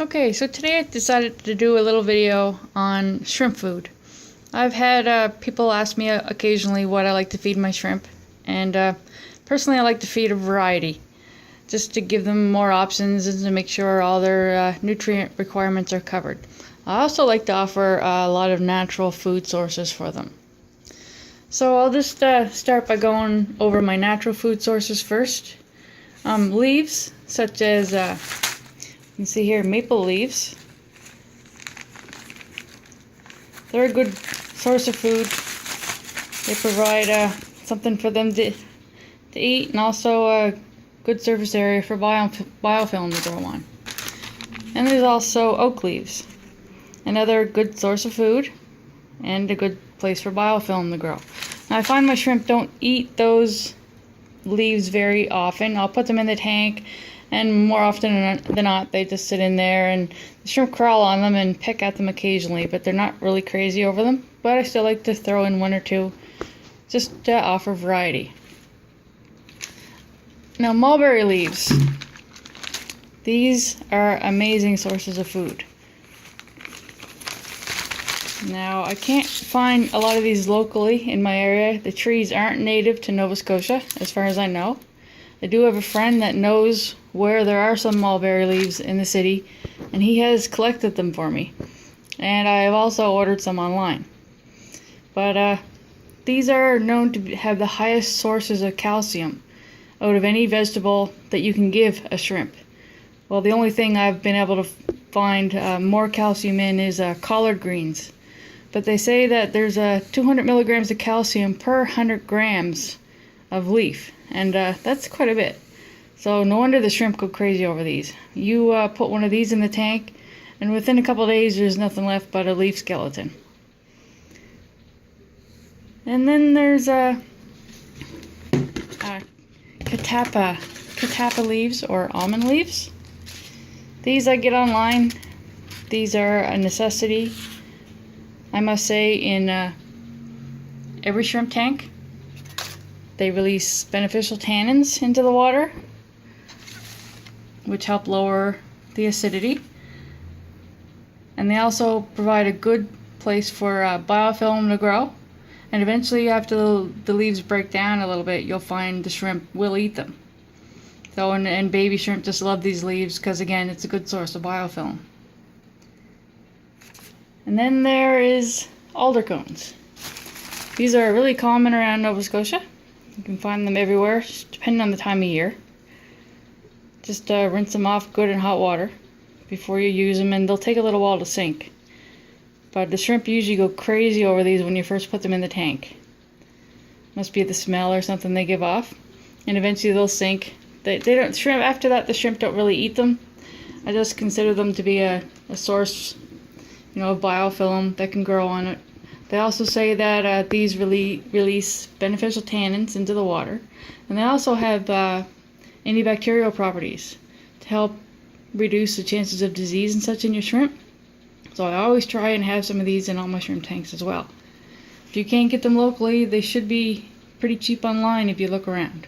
Okay, so today I decided to do a little video on shrimp food. I've had people ask me occasionally what I like to feed my shrimp, and personally I like to feed a variety, just to give them more options and to make sure all their nutrient requirements are covered. I also like to offer a lot of natural food sources for them. So I'll just start by going over my natural food sources first. Leaves, such as you can see here, maple leaves. They're a good source of food. They provide something for them to eat, and also a good surface area for biofilm to grow on. And there's also oak leaves, another good source of food and a good place for biofilm to grow. Now, I find my shrimp don't eat those leaves very often. I'll put them in the tank, and more often than not they just sit in there, and the shrimp crawl on them and peck at them occasionally, but they're not really crazy over them. But I still like to throw in one or two just to offer variety. Now, mulberry leaves. These are amazing sources of food. Now, I can't find a lot of these locally in my area. The trees aren't native to Nova Scotia, as far as I know. I do have a friend that knows where there are some mulberry leaves in the city, and he has collected them for me. And I have also ordered some online. But these are known to have the highest sources of calcium out of any vegetable that you can give a shrimp. Well, the only thing I've been able to find more calcium in is collard greens. But they say that there's 200 milligrams of calcium per 100 grams of leaf, and that's quite a bit. So no wonder the shrimp go crazy over these. You put one of these in the tank, and within a couple of days there's nothing left but a leaf skeleton. And then there's catappa leaves, or almond leaves. These I get online. These are a necessity, I must say, in every shrimp tank. They release beneficial tannins into the water, which help lower the acidity. And they also provide a good place for biofilm to grow. And eventually, after the leaves break down a little bit, you'll find the shrimp will eat them. So, and baby shrimp just love these leaves because, again, it's a good source of biofilm. And then there is alder cones. These are really common around Nova Scotia. You can find them everywhere, depending on the time of year. Just rinse them off good in hot water before you use them, and they'll take a little while to sink. But the shrimp usually go crazy over these when you first put them in the tank. Must be the smell or something they give off, and eventually they'll sink. They don't shrimp after that. The shrimp don't really eat them. I just consider them to be a source, of biofilm that can grow on it. They also say that these release beneficial tannins into the water, and they also have antibacterial properties to help reduce the chances of disease and such in your shrimp. So I always try and have some of these in all my shrimp tanks as well. If you can't get them locally, they should be pretty cheap online if you look around.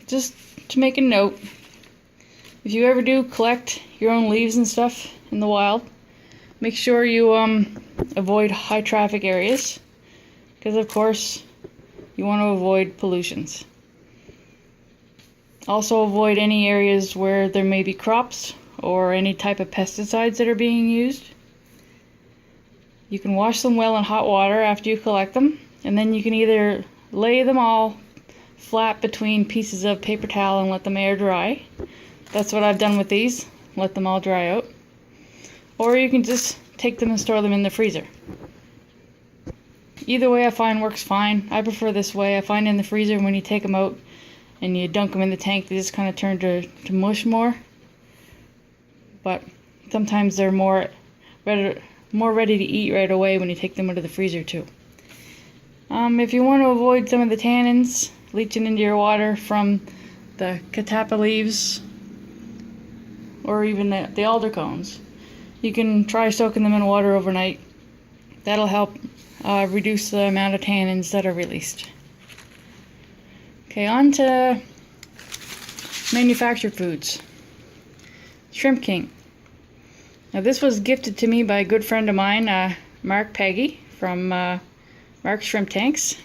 Just to make a note, if you ever do collect your own leaves and stuff in the wild, make sure you avoid high traffic areas, because of course you want to avoid pollutions. Also avoid any areas where there may be crops or any type of pesticides that are being used. You can wash them well in hot water after you collect them, and then you can either lay them all flat between pieces of paper towel and let them air dry. That's what I've done with these, let them all dry out. Or you can just take them and store them in the freezer. Either way I find works fine. I prefer this way. I find in the freezer, when you take them out and you dunk them in the tank, they just kind of turn to mush more. But sometimes they're more ready to eat right away when you take them into the freezer too. If you want to avoid some of the tannins leaching into your water from the catappa leaves or even the alder cones, you can try soaking them in water overnight. That'll help reduce the amount of tannins that are released. Okay, on to manufactured foods. Shrimp King. Now this was gifted to me by a good friend of mine, Mark Peggy from Mark's Shrimp Tanks.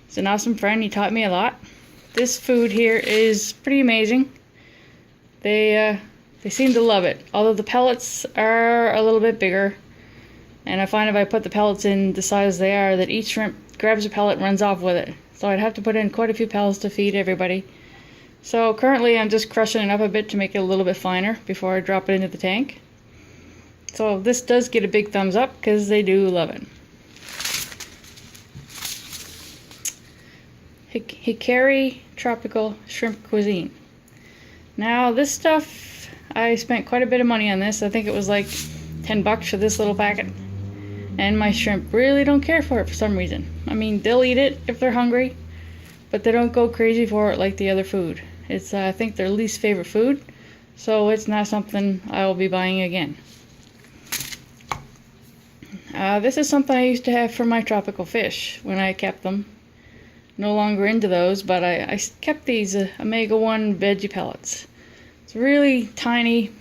He's an awesome friend. He taught me a lot. This food here is pretty amazing. They seem to love it, although the pellets are a little bit bigger. And I find if I put the pellets in the size they are, that each shrimp grabs a pellet and runs off with it. So I'd have to put in quite a few pellets to feed everybody. So currently I'm just crushing it up a bit to make it a little bit finer before I drop it into the tank. So this does get a big thumbs up because they do love it. Hikari Tropical Shrimp Cuisine. Now this stuff, I spent quite a bit of money on this. I think it was like 10 bucks for this little packet. And my shrimp really don't care for it for some reason. I mean, they'll eat it if they're hungry, but they don't go crazy for it like the other food. It's, I think, their least favorite food, so it's not something I will be buying again. This is something I used to have for my tropical fish when I kept them. No longer into those, but I kept these omega-1 veggie pellets. It's really tiny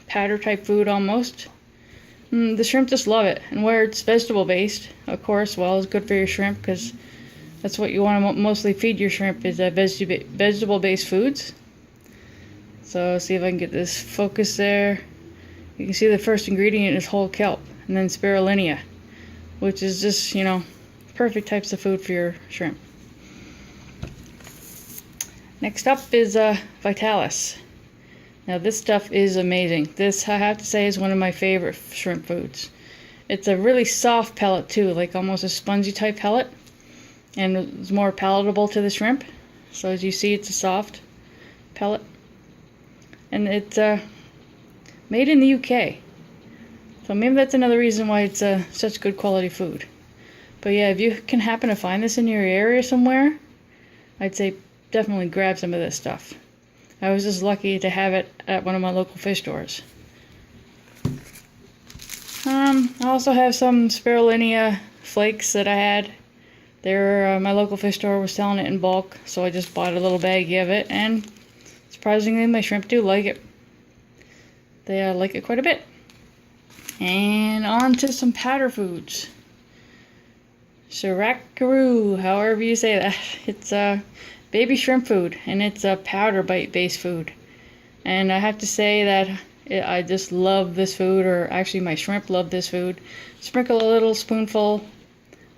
powder type food almost. The shrimp just love it, and where it's vegetable based, of course, well, it's good for your shrimp because that's what you want to mostly feed your shrimp is vegetable based foods. So see if I can get this focus there. You can see the first ingredient is whole kelp, and then spirulina, which is just, you know, perfect types of food for your shrimp. Next up is Vitalis. Now this stuff is amazing. This, I have to say, is one of my favorite shrimp foods. It's a really soft pellet too, like almost a spongy type pellet, and it's more palatable to the shrimp. So as you see, it's a soft pellet, and it's made in the UK. So maybe that's another reason why it's such good quality food. But yeah, if you can happen to find this in your area somewhere, I'd say definitely grab some of this stuff. I was just lucky to have it at one of my local fish stores. I also have some spirulina flakes that I had. My local fish store was selling it in bulk, so I just bought a little baggie of it, and surprisingly my shrimp do like it. They like it quite a bit. And on to some powder foods. Shirakaru, however you say that. It's baby shrimp food, and it's a powder bite based food. And I have to say that I just love this food, or actually my shrimp love this food. Sprinkle a little spoonful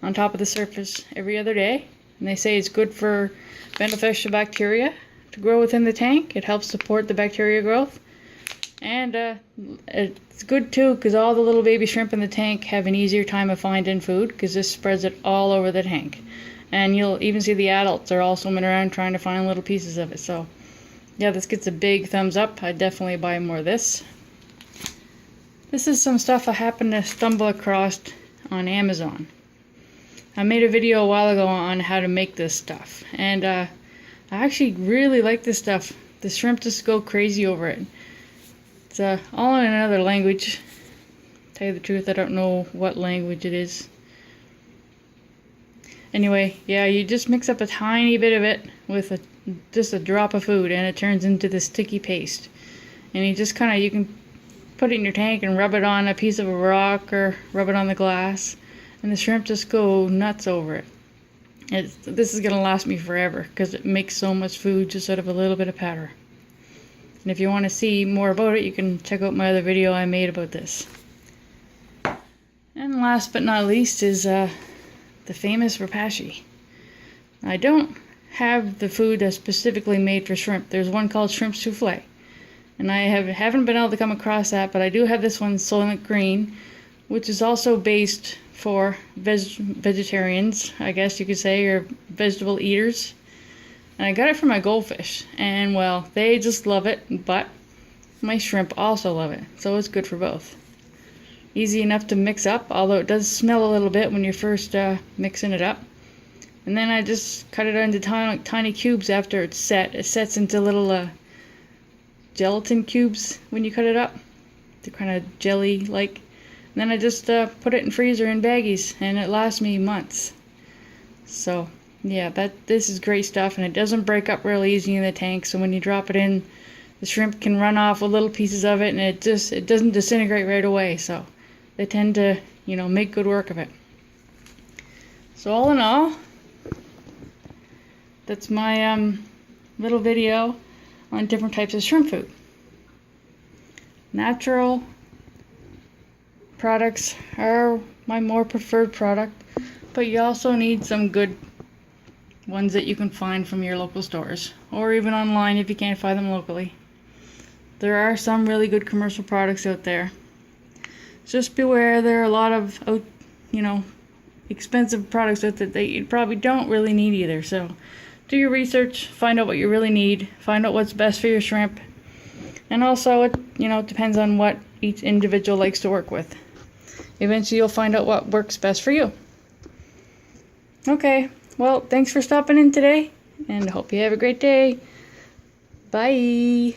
on top of the surface every other day, and they say it's good for beneficial bacteria to grow within the tank. It helps support the bacteria growth, and it's good too because all the little baby shrimp in the tank have an easier time of finding food because this spreads it all over the tank. And you'll even see the adults are all swimming around trying to find little pieces of it. So yeah, this gets a big thumbs up. I'd definitely buy more of this. This is some stuff I happened to stumble across on Amazon. I made a video a while ago on how to make this stuff, and I actually really like this stuff. The shrimp just go crazy over it. It's all in another language. Tell you the truth, I don't know what language it is. Anyway, yeah, you just mix up a tiny bit of it with just a drop of food, and it turns into this sticky paste. And you just you can put it in your tank and rub it on a piece of a rock or rub it on the glass, and the shrimp just go nuts over it. This is going to last me forever because it makes so much food just out of a little bit of powder. And if you want to see more about it, you can check out my other video I made about this. And last but not least is the famous rapashi. I don't have the food that's specifically made for shrimp. There's one called shrimp souffle, and I haven't been able to come across that, but I do have this one, Soylent Green, which is also based for vegetarians, I guess you could say, or vegetable eaters. And I got it for my goldfish, and well, they just love it, but my shrimp also love it, so it's good for both. Easy enough to mix up, although it does smell a little bit when you're first mixing it up. And then I just cut it into tiny cubes after it's set. It sets into little gelatin cubes when you cut it up. They're kind of jelly-like. And then I just put it in freezer in baggies, and it lasts me months. So yeah, this is great stuff, and it doesn't break up real easy in the tank. So when you drop it in the shrimp can run off with little pieces of it, and it doesn't disintegrate right away. So they tend to, make good work of it. So all in all, that's my little video on different types of shrimp food. Natural products are my more preferred product, but you also need some good ones that you can find from your local stores, or even online if you can't find them locally. There are some really good commercial products out there. Just beware, there are a lot of expensive products out there that you probably don't really need either. So do your research, find out what you really need, find out what's best for your shrimp, and also it depends on what each individual likes to work with. Eventually you'll find out what works best for you. Okay, well, thanks for stopping in today, and I hope you have a great day. Bye.